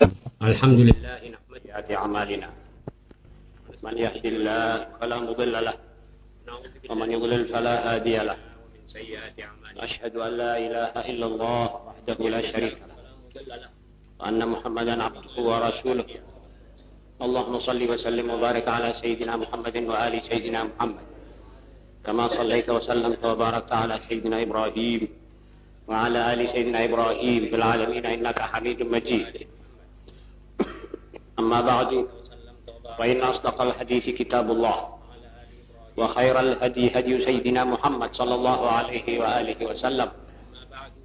الحمد لله نحمده أعمالنا من يهد الله فلا مضل له ومن يضلل فلا هادي له أشهد أن لا إله إلا الله وحده لا شريك له وأن محمدا عبده ورسوله اللهم صل وسلم وبارك على سيدنا محمد وآل سيدنا محمد كما صليت وسلمت وباركت على سيدنا إبراهيم وعلى آل سيدنا إبراهيم في العالمين إنك حميد مجيد. أما بعد فإن أصدق الحديث كتاب الله وخير الهدي هدي سيدنا محمد صلى الله عليه وآله وسلم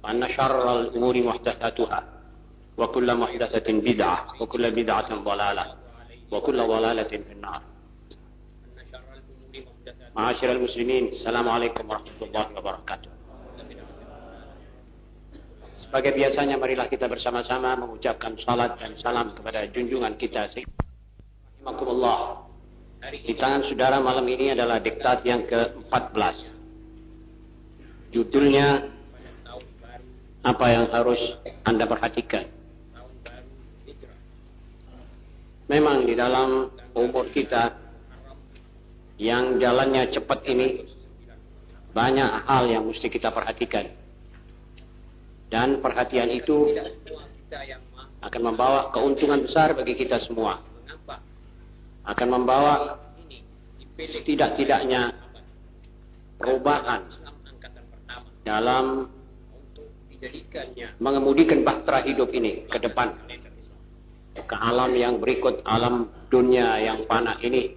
وأن شر الأمور محدثاتها وكل محدثة بدعة وكل بدعة ضلالة وكل ضلالة في النار. معاشر المسلمين, Assalamualaikum warahmatullahi wabarakatuh. Sebagai biasanya, marilah kita bersama-sama mengucapkan salat dan salam kepada junjungan kita Rahimakumullah. Di tangan saudara malam ini adalah diktat yang ke-14. Judulnya, apa yang harus Anda perhatikan? Memang di dalam umur kita yang jalannya cepat ini, banyak hal yang mesti kita perhatikan. Dan perhatian itu akan membawa keuntungan besar bagi kita semua. Akan membawa setidak-tidaknya perubahan dalam mengemudikan bahtera hidup ini ke depan. Ke alam yang berikut, alam dunia yang fana ini,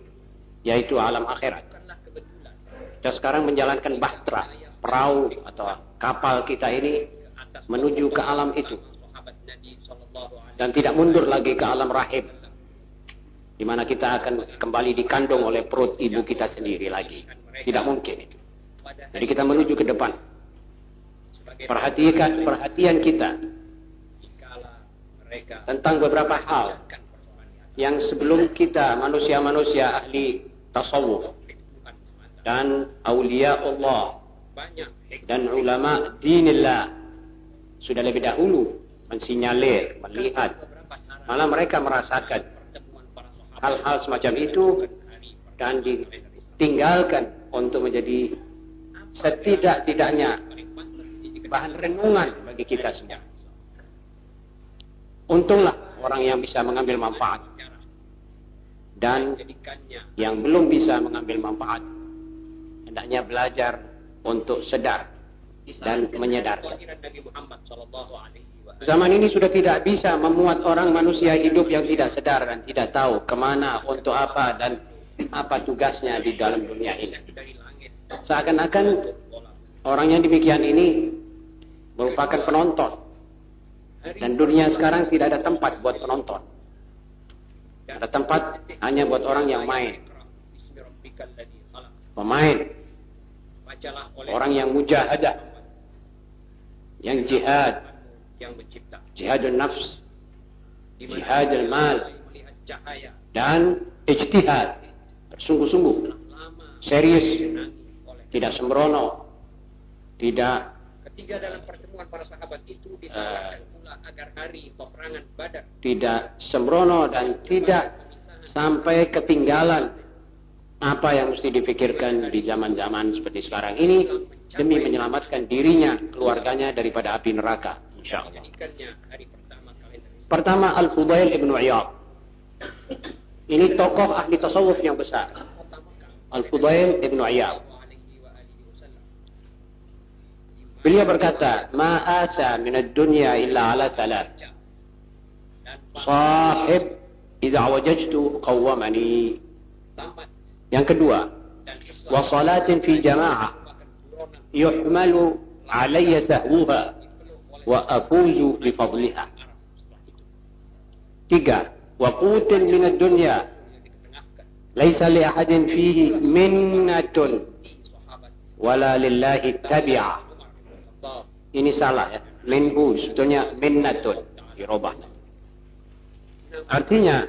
yaitu alam akhirat. Kita sekarang menjalankan bahtera, perahu atau kapal kita ini menuju ke alam itu. Dan tidak mundur lagi ke alam rahim, di mana kita akan kembali dikandung oleh perut ibu kita sendiri lagi. Tidak mungkin itu. Jadi kita menuju ke depan. Perhatian kita tentang beberapa hal yang sebelum kita manusia-manusia ahli tasawuf dan aulia Allah dan ulama dinillah sudah lebih dahulu mensinyalir, melihat, malah mereka merasakan hal-hal semacam itu dan ditinggalkan untuk menjadi setidak-tidaknya bahan renungan bagi kita semua. Untunglah orang yang bisa mengambil manfaat, dan yang belum bisa mengambil manfaat hendaknya belajar untuk sedar dan menyadarkan. Zaman ini sudah tidak bisa memuat orang manusia hidup yang tidak sedar dan tidak tahu kemana, untuk apa, dan apa tugasnya di dalam dunia ini. Seakan-akan orang yang demikian ini merupakan penonton, dan dunia sekarang tidak ada tempat buat penonton. Ada tempat hanya buat orang yang main, pemain, orang yang mujahadah, yang jihad, jihadul nafs, jihadul mal, dan ijtihad, bersungguh-sungguh, serius, tidak sembrono, tidak dalam pertemuan para sahabat itu disarankan pula agar hari peperangan Badar tidak sembrono dan tidak sampai ketinggalan apa yang mesti dipikirkan di zaman-zaman seperti sekarang ini demi menyelamatkan dirinya, keluarganya daripada api neraka, insyaallah. Pertama, Al-Fudail ibn Iyad. Ini tokoh ahli tasawuf yang besar. Al-Fudail ibn Iyad. Beliau berkata, "Ma asa min ad-dunya illa ala thalath. Sahib idza wajadtu qawwamani." Yang kedua, "Wa salatin fi jama'ah yuhmalu alayya sahwuha wa afuzu bi fadliha." Tiga, "Wa qutin min ad-dunya laysa li ahadin fihi minnatun wala lillahi tabi'ah." Ini salah ya. Minhu sebetulnya minnatun, dirubah. Artinya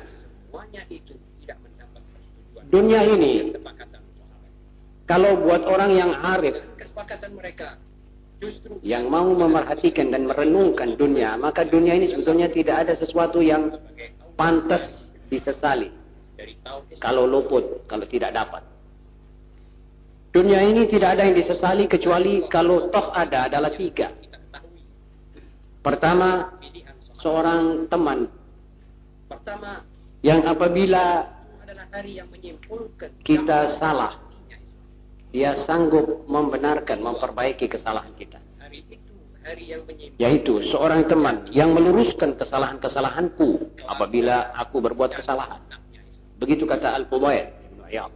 dunia ini kalau buat orang yang arif, kesepakatan mereka yang mau memerhatikan dan merenungkan dunia, maka dunia ini sebetulnya tidak ada sesuatu yang pantas disesali kalau luput, kalau tidak dapat. Dunia ini tidak ada yang disesali kecuali kalau toh ada, adalah 3. Pertama, seorang teman yang apabila kita salah, dia sanggup membenarkan, memperbaiki kesalahan kita. Yaitu seorang teman yang meluruskan kesalahan-kesalahanku apabila aku berbuat kesalahan. Begitu kata Al-Fudail bin Iyad.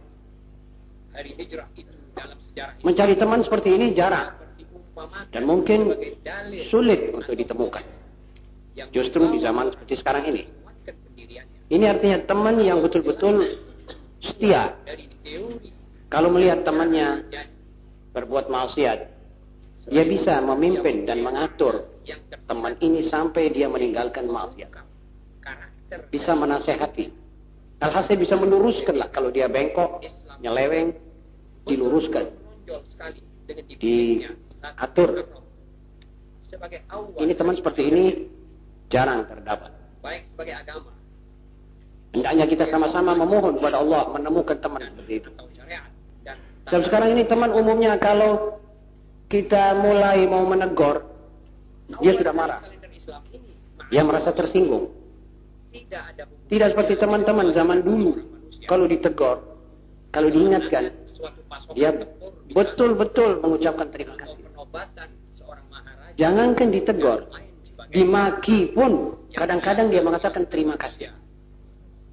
Mencari teman seperti ini jarang dan mungkin sulit untuk ditemukan. Justru di zaman seperti sekarang ini. Ini artinya teman yang betul-betul setia. Kalau melihat temannya berbuat maksiat, dia bisa memimpin dan mengatur teman ini sampai dia meninggalkan maksiat. Bisa menasehati. Alhasil bisa meluruskan lah. Kalau dia bengkok, nyeleweng, diluruskan. Diatur. Ini teman seperti ini jarang terdapat. Hendaknya kita sama-sama memohon kepada Allah menemukan teman seperti itu. Dan sekarang ini teman umumnya kalau kita mulai mau menegur, dia sudah marah. Dia merasa tersinggung. Tidak seperti teman-teman zaman dulu. Kalau ditegur, kalau diingatkan, dia betul-betul mengucapkan terima kasih. Jangankan ditegur, dimaki pun kadang-kadang dia mengatakan terima kasih.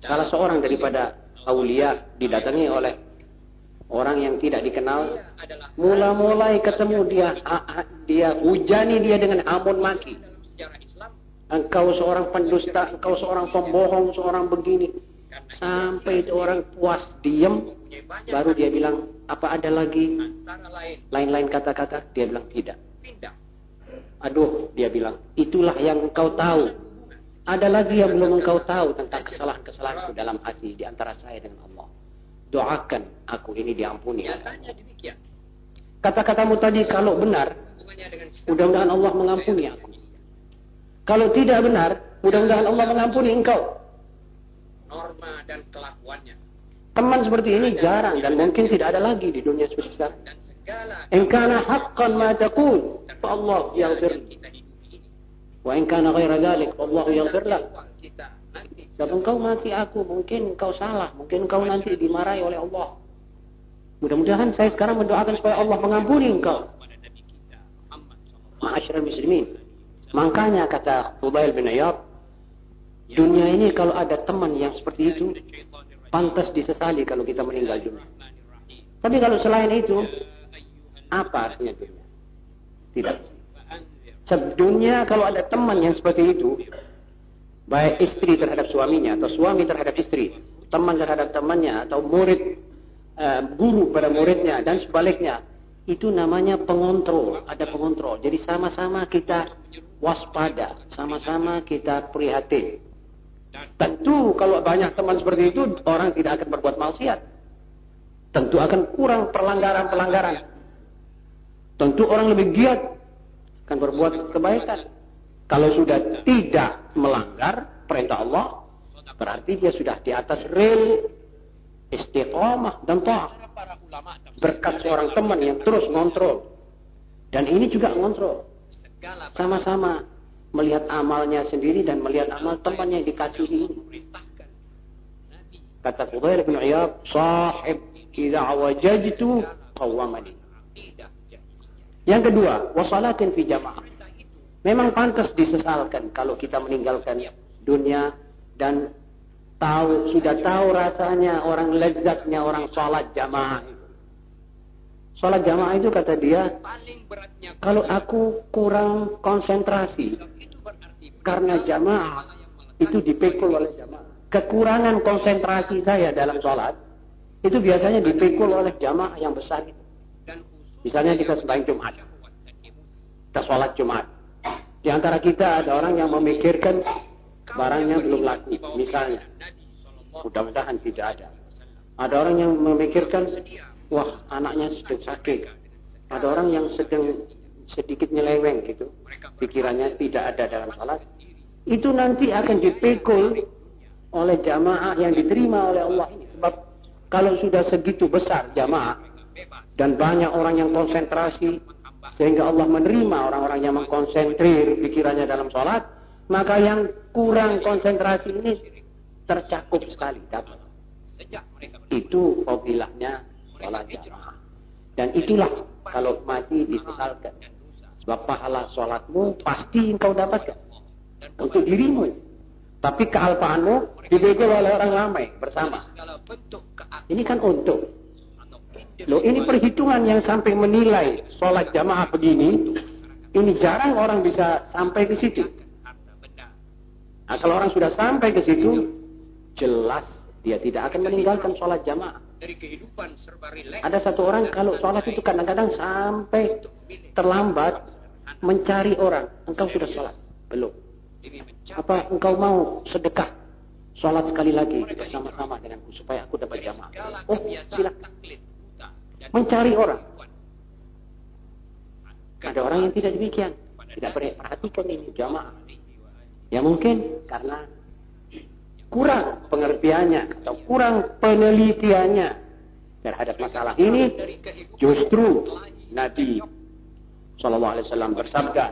Salah seorang daripada aulia didatangi oleh orang yang tidak dikenal, mulai ketemu dia hujani dia dengan amun maki. Engkau seorang pendusta, engkau seorang pembohong, seorang begini. Sampai itu orang puas diam, baru dia bilang, apa ada lagi lain-lain kata-kata? Dia bilang tidak. Aduh, dia bilang, itulah yang engkau tahu. Ada lagi yang belum engkau tahu tentang kesalahan-kesalahanku dalam hati di antara saya dengan Allah. Doakan aku ini diampuni. Kata-katamu tadi kalau benar, mudah-mudahan Allah mengampuni aku. Kalau tidak benar, mudah-mudahan Allah mengampuni engkau. Norma dan kelakuannya. Teman seperti ini jarang dan mungkin tidak ada lagi di dunia seperti sekarang. In kana haqqan ma taqul, fa Allah yaghfir. Wa in kana ghaira dzalik, Allah yaghfir lak. Kalau engkau mati aku, mungkin engkau salah, mungkin engkau nanti dimarahi oleh Allah. Mudah-mudahan saya sekarang mendoakan supaya Allah mengampuni engkau. Ma'asyiral muslimin. Makanya kata Fudail bin Iyad, dunia ini kalau ada teman yang seperti itu, pantas disesali kalau kita meninggal dunia. Tapi kalau selain itu, apa artinya dunia? Tidak. Sedunia kalau ada teman yang seperti itu, baik istri terhadap suaminya atau suami terhadap istri, teman terhadap temannya atau murid guru pada muridnya dan sebaliknya, itu namanya pengontrol. Ada pengontrol. Jadi sama-sama kita waspada, sama-sama kita prihatin. Tentu kalau banyak teman seperti itu, orang tidak akan berbuat maksiat. Tentu akan kurang pelanggaran-pelanggaran. Tentu orang lebih giat akan berbuat kebaikan. Kalau sudah tidak melanggar perintah Allah, berarti dia sudah di atas rel istiqamah dan ta'ah. Berkat seorang teman yang terus ngontrol. Dan ini juga ngontrol. Sama-sama melihat amalnya sendiri dan melihat amal temannya yang dikasihi ini. Kata Fudail bin Iyad, sahib idza wajajtu qawwamani. Yang kedua, wasalatin fi jamaah. Memang pantas disesalkan kalau kita meninggalkan dunia dan sudah tahu rasanya orang lezatnya orang sholat jamaah. Sholat jamaah itu kata dia, kalau aku kurang konsentrasi karena jamaah itu dipikul oleh jamaah. Kekurangan konsentrasi saya dalam sholat itu biasanya dipikul oleh jamaah yang besar itu. Misalnya kita sembahyang Jumat, kita sholat Jumat. Di antara kita ada orang yang memikirkan barangnya belum laku, misalnya. Mudah-mudahan tidak ada. Ada orang yang memikirkan, wah anaknya sedang sakit. Ada orang yang sedang sedikit nyeleweng gitu, pikirannya tidak ada dalam salat, itu nanti akan dipikul oleh jamaah yang diterima oleh Allah ini. Sebab kalau sudah segitu besar jamaah dan banyak orang yang konsentrasi sehingga Allah menerima orang-orang yang mengkonsentrir pikirannya dalam salat, maka yang kurang konsentrasi ini tercakup sekali dapat. Itu fadilahnya salat jamaah. Dan itulah kalau mati disesalkan. Sebab pahala salatmu pasti engkau dapatkan untuk dirimu. Tapi kealpaanmu dibegel oleh orang ramai bersama. Ini kan untuk. Loh, ini perhitungan yang sampai menilai salat jamaah begini. Ini jarang orang bisa sampai ke situ. Nah, kalau orang sudah sampai ke situ, jelas dia tidak akan meninggalkan salat jamaah. Ada satu orang kalau sholat itu kadang-kadang sampai terlambat mencari orang. Engkau sudah sholat? Belum. Apa engkau mau sedekah? Sholat sekali lagi bersama-sama denganku supaya aku dapat jamaah. Oh, silakan. Mencari orang. Ada orang yang tidak demikian. Tidak perhatikan ini jamaah. Ya mungkin karena kurang pengertiannya atau kurang penelitiannya terhadap masalah ini. Justru Nabi SAW bersabda,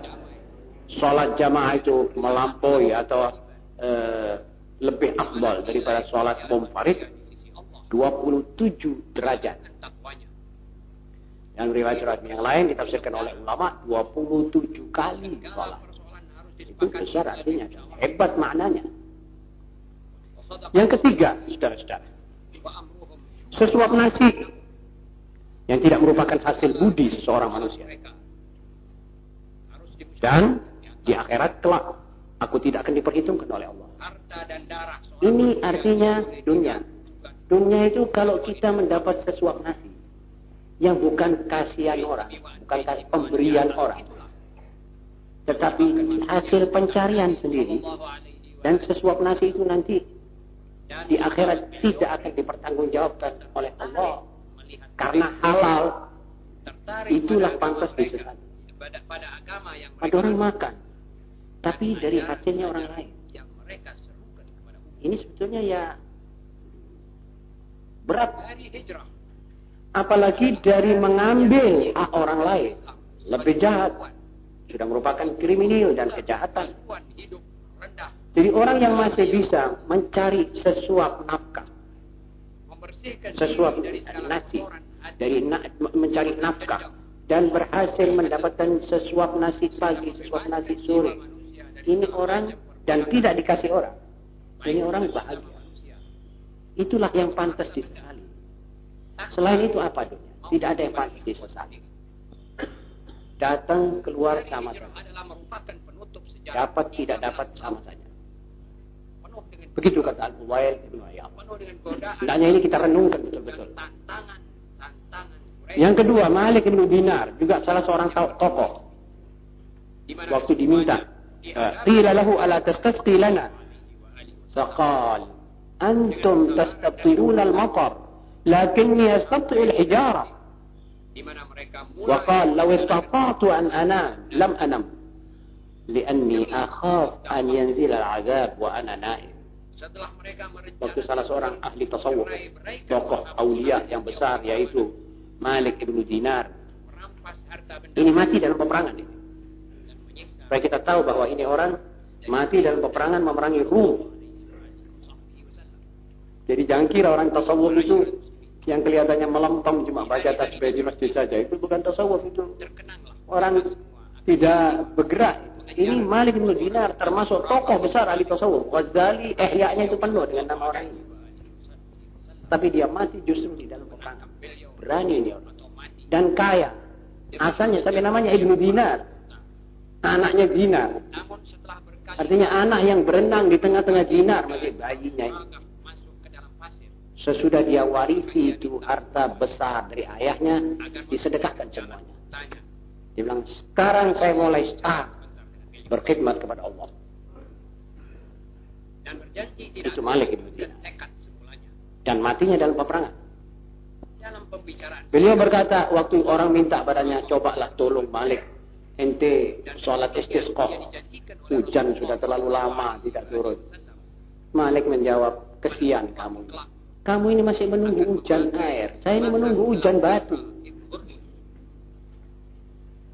sholat jamaah itu melampaui atau lebih afdal daripada sholat munfarid 27 derajat. Yang riwayat-riwayat yang lain ditafsirkan oleh ulama 27 kali sholat. Itu besar artinya, hebat maknanya. Yang ketiga, saudara-saudara, sesuap nasi yang tidak merupakan hasil budi seseorang manusia. Dan di akhirat kelak aku tidak akan diperhitungkan oleh Allah. Ini artinya dunia. Dunia itu kalau kita mendapat sesuap nasi yang bukan kasihan orang, bukan pemberian orang, tetapi hasil pencarian sendiri, dan sesuap nasi itu nanti di akhirat tidak akan dipertanggungjawabkan oleh Allah karena halal, itulah pantas disesati. Ada orang makan tapi dari hasilnya orang lain. Ini sebetulnya ya berat, apalagi dari mengambil hak orang lain, lebih jahat, sudah merupakan kriminal dan kejahatan. Jadi orang yang masih bisa mencari sesuap nafkah, sesuap nasi, mencari nafkah, dan berhasil mendapatkan sesuap nasi pagi, sesuap nasi sore, ini orang, dan tidak dikasih orang, ini orang bahagia. Itulah yang pantas disesali. Selain itu apa dunia? Tidak ada yang pantas disesali. Datang keluar sama saja, dapat tidak dapat sama saja. Begitu kata Al-Fudail bin Iyad. Hendaknya ini kita renungkan betul-betul. Yang kedua, Malik bin Dinar, juga salah seorang tokoh. Waktu diminta, qila lahu ala tastasqi lana. Faqal, antum tastabtiluna al-matar, lakinni astabtil al-hijara. Waqal, law istata'tu an anam, lam anam. Lianni akhaf an yanzil al-azab wa ana naim. Waktu salah seorang ahli tasawuf, tokoh aulia yang besar, yaitu Malik bin Dinar, ini mati dalam peperangan ini. Supaya kita tahu bahwa ini orang mati dalam peperangan memerangi Rum. Jadi jangan kira orang tasawuf itu yang kelihatannya melempem cuma baca tasbih di masjid saja, itu bukan tasawuf, itu orang tidak bergerak. Ini Malik bin Dinar termasuk tokoh besar ahli tasawuf. Ghazali Ihya-nya itu penuh dengan nama orang ini. Tapi dia mati justru di dalam peperangan. Berani dia orang. Dan kaya. Asalnya sampai namanya Ibnu Dinar. Anaknya Dinar. Artinya anak yang berenang di tengah-tengah Dinar, masih bayinya ini. Sesudah dia warisi itu harta besar dari ayahnya, disedekahkan semuanya. Dia bilang, sekarang saya mulai start berkhidmat kepada Allah. Itu Malik bin Dinar. Dan matinya dalam peperangan. Beliau berkata, waktu orang minta padanya, cobalah tolong Malik ente sholat istisqa, hujan sudah terlalu lama tidak turun. Malik menjawab, kesian kamu. Kamu ini masih menunggu hujan air, saya ini menunggu hujan batu.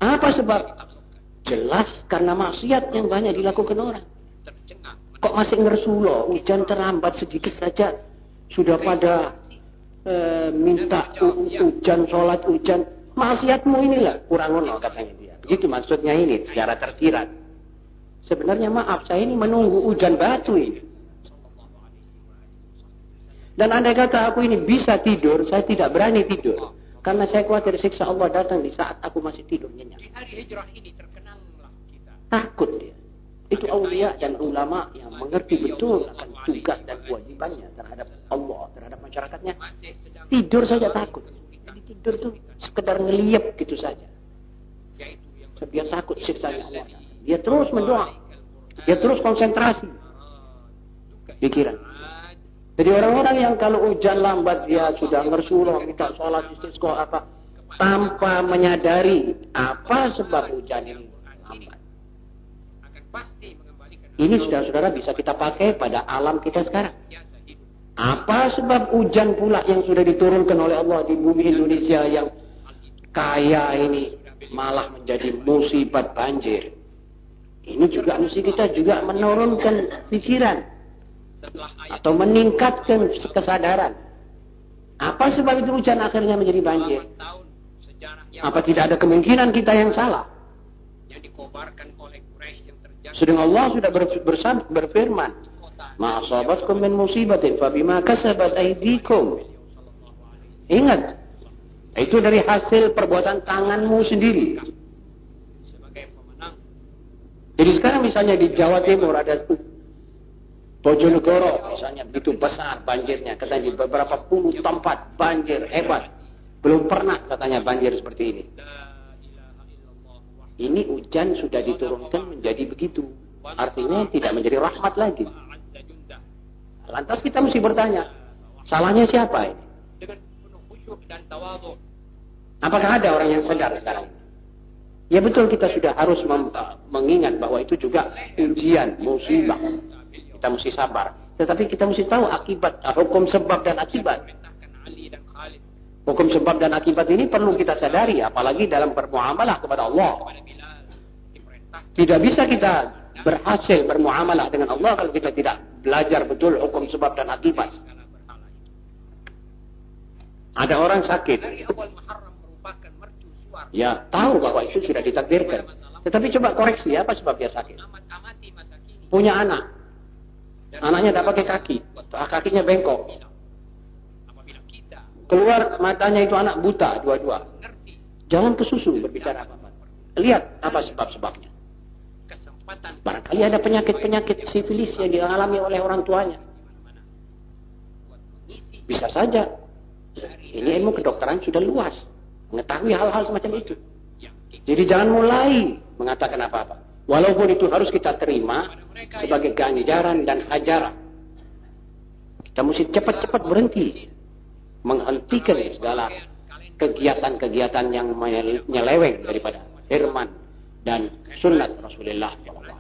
Apa sebab? Jelas karena maksiat yang banyak dilakukan orang. Kok masih ngersulo, hujan terlambat sedikit saja sudah pada minta hujan, sholat hujan. Maksiatmu inilah kurang ngono katanya dia. Begitu maksudnya ini secara tersirat. Sebenarnya maaf, saya ini menunggu hujan batu ini. Dan andai kata aku ini bisa tidur, saya tidak berani tidur. Karena saya khawatir siksa Allah datang di saat aku masih tidur nyenyak. Di hari hijrah ini terkenallah kita. Takut dia. Itu aulia dan ulama yang mengerti betul akan tugas dan kewajibannya terhadap Allah, terhadap masyarakatnya. Tidur saja takut. Jadi tidur itu sekedar ngeliap gitu saja. Dia takut siksanya Allah. Dia terus mendoa. Dia terus konsentrasi. Pikiran. Jadi orang-orang yang kalau hujan lambat dia sudah ngersuloh, minta sholat istisqa apa, tanpa menyadari apa sebab hujan ini lambat. Ini saudara-saudara bisa kita pakai pada alam kita sekarang. Apa sebab hujan pula yang sudah diturunkan oleh Allah di bumi Indonesia yang kaya ini malah menjadi musibat banjir? Ini juga mesti kita juga menurunkan pikiran. Atau meningkatkan kesadaran. Apa sebab itu hujan akhirnya menjadi banjir? Apa tidak ada kemungkinan kita yang salah? Sedang Allah sudah berfirman, ma asabatkum min musibatin fabima kasabat aydikum. Ingat, itu dari hasil perbuatan tanganmu sendiri. Jadi sekarang misalnya di Jawa Timur ada Bojonegoro misalnya begitu besar banjirnya, katanya di beberapa puluh tempat banjir hebat. Belum pernah katanya banjir seperti ini. Ini hujan sudah diturunkan menjadi begitu. Artinya tidak menjadi rahmat lagi. Lantas kita mesti bertanya, salahnya siapa ini? Apakah ada orang yang sadar sekarang? Ya betul, kita sudah harus mengingat bahwa itu juga ujian, musibah. Kita mesti sabar. Tetapi kita mesti tahu akibat, hukum sebab dan akibat. Hukum sebab dan akibat ini perlu kita sadari, apalagi dalam bermuamalah kepada Allah. Tidak bisa kita berhasil bermuamalah dengan Allah kalau kita tidak belajar betul hukum sebab dan akibat. Ada orang sakit. Ya, tahu bahwa itu sudah ditakdirkan. Tetapi coba koreksi, apa sebab dia sakit? Punya anak. Anaknya tidak pakai kaki, kakinya bengkok. Keluar matanya itu anak buta dua-dua. Jangan kesusu berbicara apa-apa. Lihat apa sebab-sebabnya. Barangkali ada penyakit-penyakit sifilis yang dialami oleh orang tuanya. Bisa saja. Ini ilmu kedokteran sudah luas, mengetahui hal-hal semacam itu. Jadi jangan mulai mengatakan apa-apa. Walaupun itu harus kita terima sebagai ganjaran dan ajaran. Kita mesti cepat-cepat berhenti. Menghentikan segala kegiatan-kegiatan yang menyeleweng daripada firman dan sunnat Rasulullah SAW.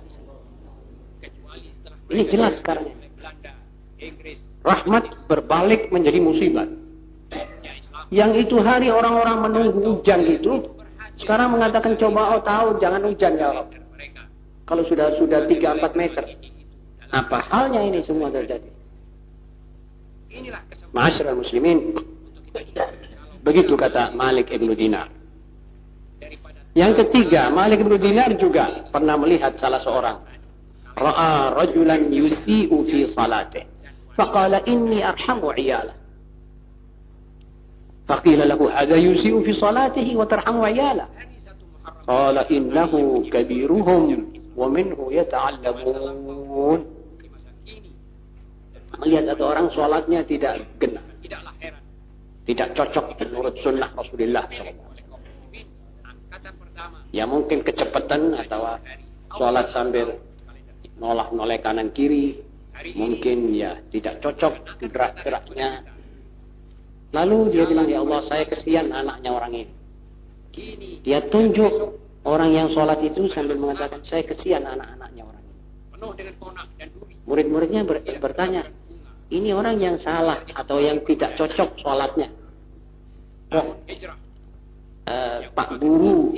Ini jelas sekarang. Rahmat berbalik menjadi musibat. Yang itu hari orang-orang menunggu hujan itu, sekarang mengatakan coba tahu jangan hujan ya Allah. Kalau sudah 3-4 meter. Apa halnya ini semua terjadi? Ma'asyiral muslimin. Begitu kata Malik ibn Dinar. Yang ketiga, Malik ibn Dinar juga pernah melihat salah seorang. Ra'a rajulan yusi'u fi salatih. Faqala inni arhamu iyalah. Faqila lahu hadha yusi'u fi salatihi wa tarhamu iyalah. Qala innahu kabiruhum wa minhu yata'allamun. Melihat ada orang sholatnya tidak genap, tidak cocok menurut sunnah Rasulullah SAW. Ya mungkin kecepatan atau sholat sambil noleh kanan kiri, mungkin ya tidak cocok gerak-geraknya. Lalu dia bilang, ya Allah saya kesian anaknya orang ini. Dia tunjuk Orang yang sholat itu sambil mengatakan, saya kesian anak-anaknya orang ini. Murid-muridnya bertanya, ini orang yang salah atau yang tidak cocok sholatnya. Pak guru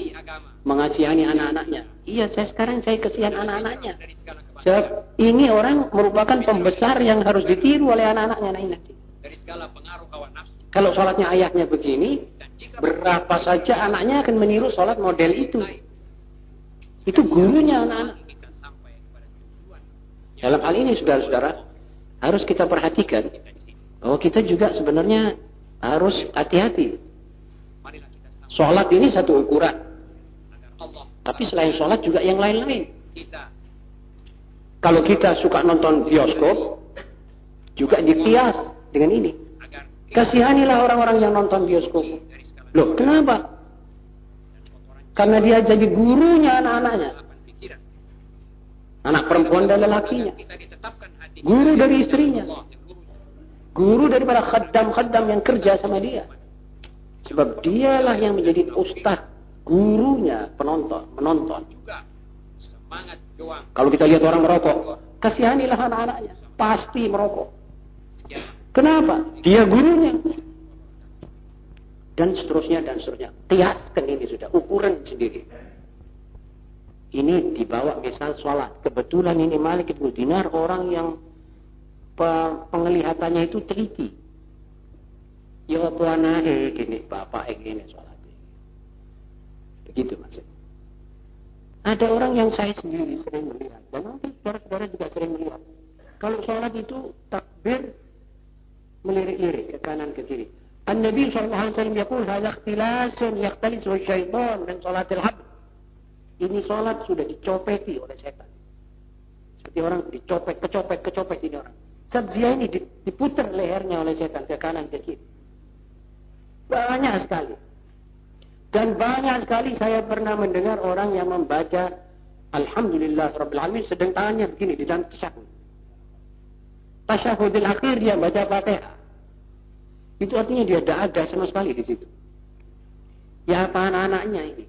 mengasihani anak-anaknya. Iya, sekarang saya kesian anak-anaknya. Sebab ini orang merupakan pembesar yang harus ditiru oleh anak-anaknya nanti. Kalau sholatnya ayahnya begini, berapa saja anaknya akan meniru sholat model itu. Itu gurunya anak-anak. Dalam hal ini saudara-saudara, harus kita perhatikan bahwa kita juga sebenarnya harus hati-hati. Sholat ini satu ukuran. Tapi selain sholat juga yang lain-lain. Kalau kita suka nonton bioskop, juga dikias dengan ini. Kasihanilah orang-orang yang nonton bioskop. Loh, kenapa? Karena dia jadi gurunya anak-anaknya. Anak perempuan dan lelakinya. Guru dari istrinya. Guru daripada khaddam-khaddam yang kerja sama dia. Sebab dialah yang menjadi ustaz, gurunya menonton. Kalau kita lihat orang merokok, kasihanilah anak-anaknya. Pasti merokok. Kenapa? Dia gurunya. Dan seterusnya, dan seterusnya. Kiaskan ini sudah, ukuran sendiri. Ini dibawa misal sholat. Kebetulan ini Malik bin Dinar orang yang penglihatannya itu teliti. Ya buana gini, bapak gini sholatnya. Begitu maksudnya. Ada orang yang saya sendiri sering melihat. Dan mungkin saudara-saudara juga sering melihat. Kalau sholat itu takbir melirik-lirik ke kanan ke kiri. An-Nabi SAW yaqul hadza ikhtilasun yaqtalisu syaitan min salatil habd. Ini sholat sudah dicopeti oleh setan. Seperti orang kecopet ini orang. Sebab dia ini diputar lehernya oleh setan ke kanan ke kiri. Banyak sekali. Dan banyak sekali saya pernah mendengar orang yang membaca Alhamdulillah Rabbil Alamin sedang tangannya begini di dalam tasyahud. Tasyahudil akhir dia baca Fatihah. Itu artinya dia tidak ada sama sekali di situ. Ya apa anak-anaknya ini?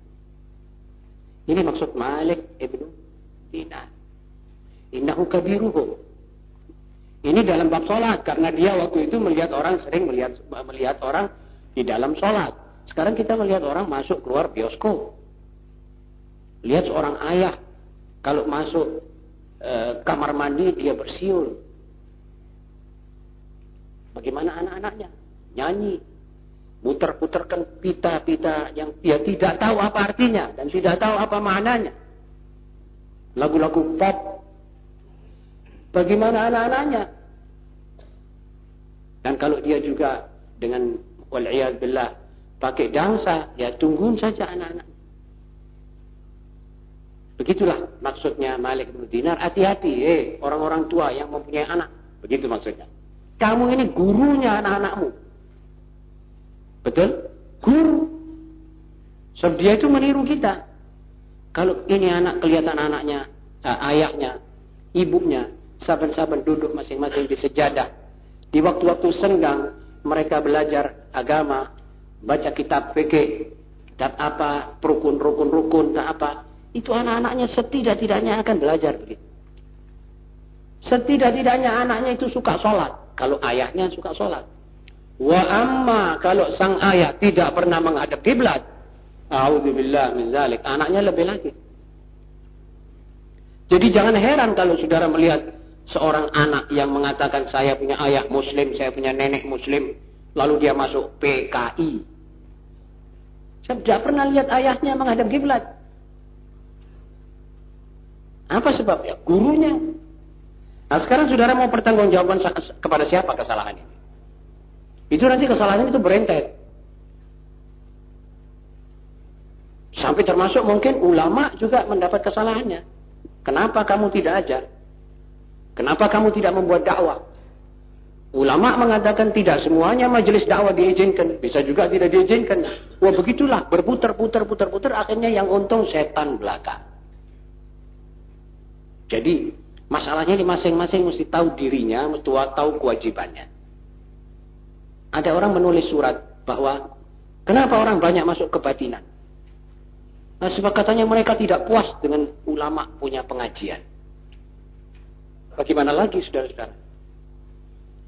Ini maksud Malik ibnu Dinar. Innahu kabiruhum. Ini dalam bab sholat. Karena dia waktu itu melihat orang, sering melihat orang di dalam sholat. Sekarang kita melihat orang masuk keluar bioskop. Lihat seorang ayah. Kalau masuk kamar mandi dia bersiul. Bagaimana anak-anaknya? Nyanyi. Muter-puterkan pita-pita yang dia tidak tahu apa artinya. Dan tidak tahu apa maknanya. Lagu-lagu pop. Bagaimana anak-anaknya? Dan kalau dia juga dengan wal'iyadzubillah pakai dansa, ya tungguin saja anak-anak. Begitulah maksudnya Malik bin Dinar. Hati-hati, orang-orang tua yang mempunyai anak. Begitu maksudnya. Kamu ini gurunya anak-anakmu. Betul? Guru. Sebab dia itu meniru kita. Kalau ini anak kelihatan anaknya, ayahnya, ibunya, saban-saban duduk masing-masing di sejadah. Di waktu-waktu senggang, mereka belajar agama, baca kitab fikih, kitab apa, rukun, tak apa. Itu anak-anaknya setidak-tidaknya akan belajar begitu. Setidak-tidaknya anaknya itu suka sholat. Kalau ayahnya suka sholat. Wa amma kalau sang ayah tidak pernah menghadap kiblat, a'udzubillah min zalik, anaknya lebih lagi. Jadi jangan heran kalau saudara melihat seorang anak yang mengatakan saya punya ayah muslim, saya punya nenek muslim, lalu dia masuk PKI. Saya tidak pernah lihat ayahnya menghadap kiblat. Apa sebabnya? Gurunya. Nah sekarang saudara mau pertanggungjawaban kepada siapa kesalahan ini? Itu nanti kesalahan itu berentet. Sampai termasuk mungkin ulama juga mendapat kesalahannya. Kenapa kamu tidak ajar? Kenapa kamu tidak membuat dakwah? Ulama mengatakan tidak semuanya majelis dakwah diizinkan. Bisa juga tidak diizinkan. Wah begitulah. Berputar-putar, akhirnya yang untung setan belaka. Jadi masalahnya ini masing-masing mesti tahu dirinya, mesti tahu kewajibannya. Ada orang menulis surat bahwa kenapa orang banyak masuk kebatinan? Nah, sebab katanya mereka tidak puas dengan ulama punya pengajian. Bagaimana lagi saudara-saudara?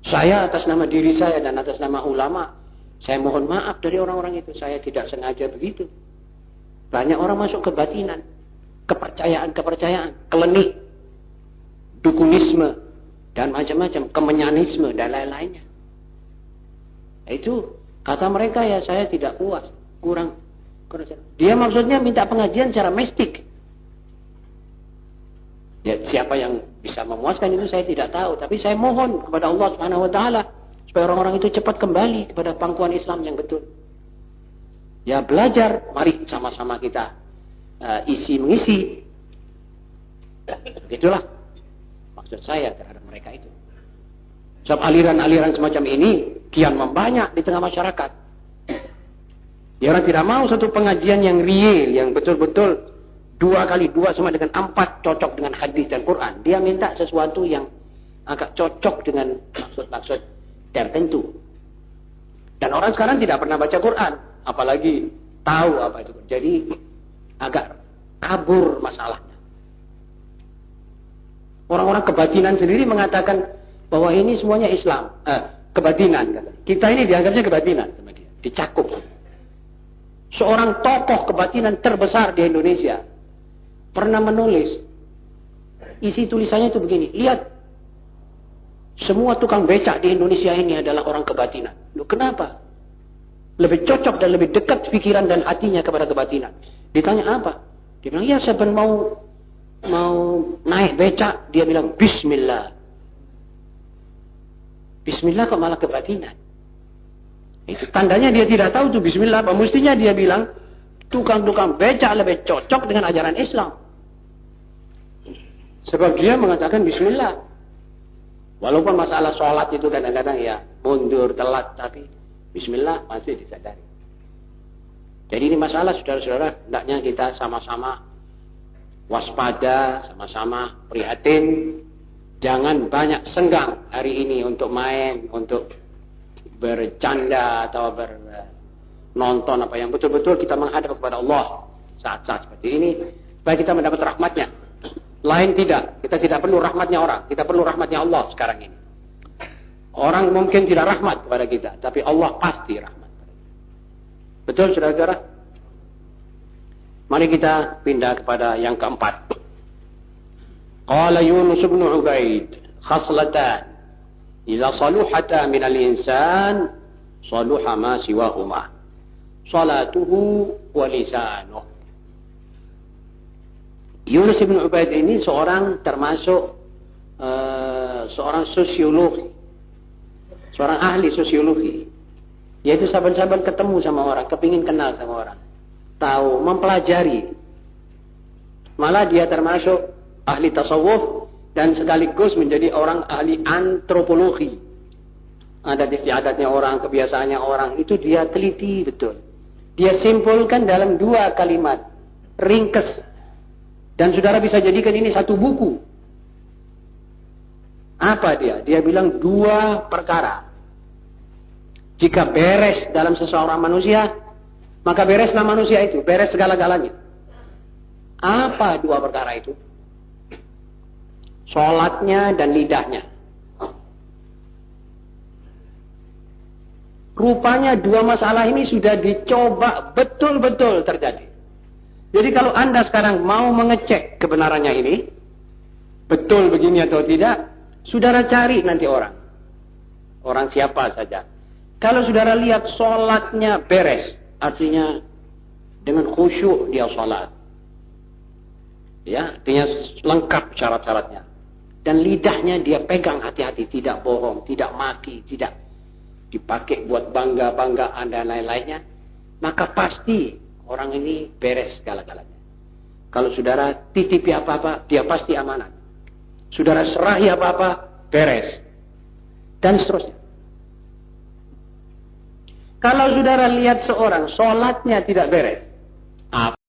Saya atas nama diri saya dan atas nama ulama, saya mohon maaf dari orang-orang itu. Saya tidak sengaja begitu. Banyak orang masuk kebatinan, kepercayaan, kelenik, dukunisme, dan macam-macam, kemenyanisme, dan lain-lainnya. Itu kata mereka ya saya tidak puas, kurang. Dia maksudnya minta pengajian secara mistik. Ya, siapa yang bisa memuaskan itu saya tidak tahu. Tapi saya mohon kepada Allah Subhanahu Wa Taala supaya orang-orang itu cepat kembali kepada pangkuan Islam yang betul. Ya belajar, mari sama-sama kita isi mengisi. Begitulah maksud saya terhadap mereka itu. Sebab aliran-aliran semacam ini kian membanyak di tengah masyarakat. Dia orang tidak mau satu pengajian yang real, yang betul-betul 2 kali 2 sama dengan 4 cocok dengan hadis dan Quran. Dia minta sesuatu yang agak cocok dengan maksud-maksud tertentu. Dan orang sekarang tidak pernah baca Quran, apalagi tahu apa itu. Jadi agak kabur masalahnya. Orang-orang kebatinan sendiri mengatakan bahwa ini semuanya Islam, kebatinan. Kita ini dianggapnya kebatinan sama dia, dicakup. Seorang tokoh kebatinan terbesar di Indonesia pernah menulis, isi tulisannya itu begini, lihat, semua tukang becak di Indonesia ini adalah orang kebatinan. Loh, kenapa? Lebih cocok dan lebih dekat pikiran dan hatinya kepada kebatinan. Ditanya apa? Dia bilang, ya saya mau naik becak, dia bilang Bismillah. Bismillah kok malah kebatinan? Itu tandanya dia tidak tahu tuh Bismillah apa. Mestinya dia bilang tukang-tukang becak lebih cocok dengan ajaran Islam. Sebab dia mengatakan Bismillah. Walaupun masalah sholat itu kadang-kadang ya mundur, telat, tapi Bismillah masih disadari. Jadi ini masalah saudara-saudara, hendaknya kita sama-sama waspada, sama-sama prihatin. Jangan banyak senggang hari ini untuk main, untuk bercanda atau nonton apa yang betul-betul kita menghadap kepada Allah saat-saat seperti ini supaya kita mendapat rahmatnya. Lain tidak, kita tidak perlu rahmatnya orang, kita perlu rahmatnya Allah sekarang ini. Orang mungkin tidak rahmat kepada kita, tapi Allah pasti rahmat. Betul saudara-saudara? Mari kita pindah kepada yang keempat. Qala Yunus bin Ubaid khaslatan idza saluhata min al-insan saluha ma siwahuma salatuhu wa lisanuh. Yunus bin Ubaid ini termasuk seorang sosiolog, seorang ahli sosiologi. Yaitu saban-saban ketemu sama orang, kepingin kenal sama orang, tahu, mempelajari. Malah dia termasuk ahli tasawuf dan sekaligus menjadi orang ahli antropologi. Adat istiadatnya orang, kebiasaannya orang, itu dia teliti betul. Dia simpulkan dalam 2 kalimat, ringkes. Dan saudara bisa jadikan ini satu buku. Apa dia? Dia bilang 2 perkara. Jika beres dalam seseorang manusia, maka bereslah manusia itu, beres segala-galanya. Apa 2 perkara itu? Sholatnya dan lidahnya. Rupanya 2 masalah ini sudah dicoba betul-betul terjadi. Jadi kalau Anda sekarang mau mengecek kebenarannya ini, betul begini atau tidak, saudara cari nanti orang. Orang siapa saja. Kalau saudara lihat sholatnya beres, artinya dengan khusyuk dia sholat. Ya, artinya lengkap syarat-syaratnya. Dan lidahnya dia pegang hati-hati, tidak bohong, tidak maki, tidak dipakai buat bangga-banggaan dan lain-lainnya. Maka pasti orang ini beres segala-galanya. Kalau saudara titipi apa-apa, dia pasti amanat. Saudara serahi apa-apa, beres. Dan seterusnya. Kalau saudara lihat seorang sholatnya tidak beres,